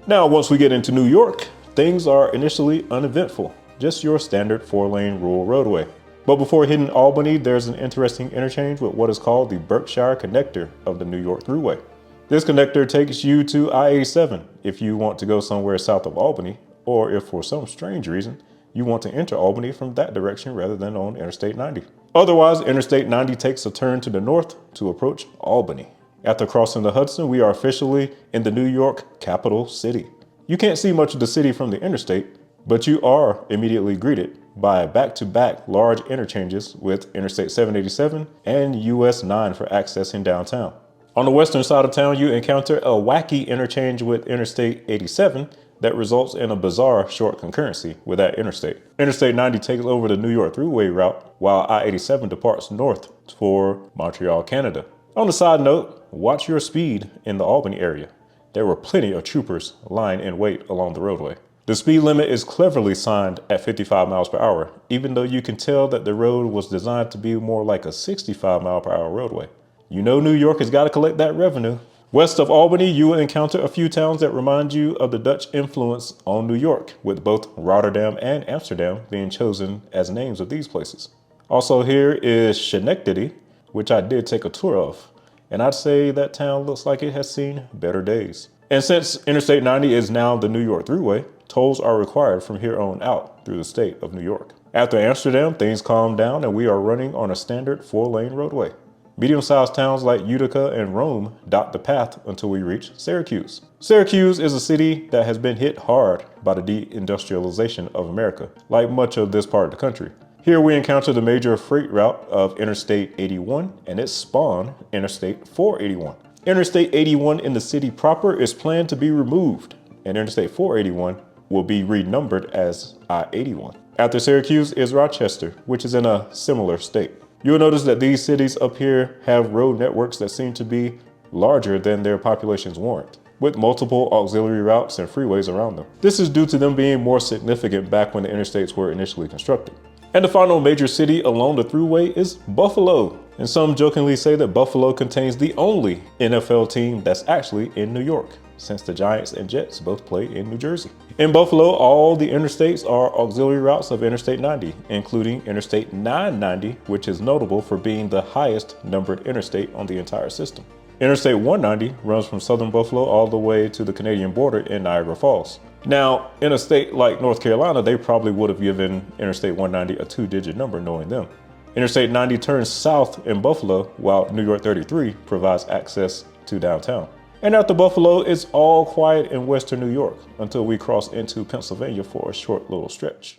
Now, once we get into New York, things are initially uneventful, just your standard 4-lane rural roadway. But before hitting Albany, there's an interesting interchange with what is called the Berkshire Connector of the New York Thruway. This connector takes you to I-87 if you want to go somewhere south of Albany, or if for some strange reason, you want to enter Albany from that direction rather than on Interstate 90. Otherwise, Interstate 90 takes a turn to the north to approach Albany. After crossing the Hudson, we are officially in the New York capital city. You can't see much of the city from the interstate, but you are immediately greeted by back-to-back large interchanges with Interstate 787 and US 9 for accessing downtown. On the western side of town, you encounter a wacky interchange with Interstate 87 that results in a bizarre short concurrency with that interstate. Interstate 90 takes over the New York Thruway route, while I-87 departs north for Montreal, Canada. On a side note, watch your speed in the Albany area. There were plenty of troopers lying in wait along the roadway. The speed limit is cleverly signed at 55 miles per hour, even though you can tell that the road was designed to be more like a 65 mile per hour roadway. You know New York has got to collect that revenue. West of Albany, you will encounter a few towns that remind you of the Dutch influence on New York, with both Rotterdam and Amsterdam being chosen as names of these places. Also here is Schenectady, which I did take a tour of, and I'd say that town looks like it has seen better days. And since Interstate 90 is now the New York Thruway, tolls are required from here on out through the state of New York. After Amsterdam, things calm down and we are running on a standard 4-lane roadway. Medium-sized towns like Utica and Rome dot the path until we reach Syracuse. Syracuse is a city that has been hit hard by the deindustrialization of America, like much of this part of the country. Here we encounter the major freight route of Interstate 81 and its spawn, Interstate 481. Interstate 81 in the city proper is planned to be removed, and Interstate 481 will be renumbered as I-81. After Syracuse is Rochester, which is in a similar state. You'll notice that these cities up here have road networks that seem to be larger than their populations warrant, with multiple auxiliary routes and freeways around them. This is due to them being more significant back when the interstates were initially constructed. And the final major city along the Thruway is Buffalo. And some jokingly say that Buffalo contains the only NFL team that's actually in New York, since the Giants and Jets both play in New Jersey. In Buffalo, all the interstates are auxiliary routes of Interstate 90, including Interstate 990, which is notable for being the highest numbered interstate on the entire system. Interstate 190 runs from southern Buffalo all the way to the Canadian border in Niagara Falls. Now, in a state like North Carolina, they probably would have given Interstate 190 a 2-digit number knowing them. Interstate 90 turns south in Buffalo, while New York 33 provides access to downtown. And after Buffalo, it's all quiet in western New York until we cross into Pennsylvania for a short little stretch.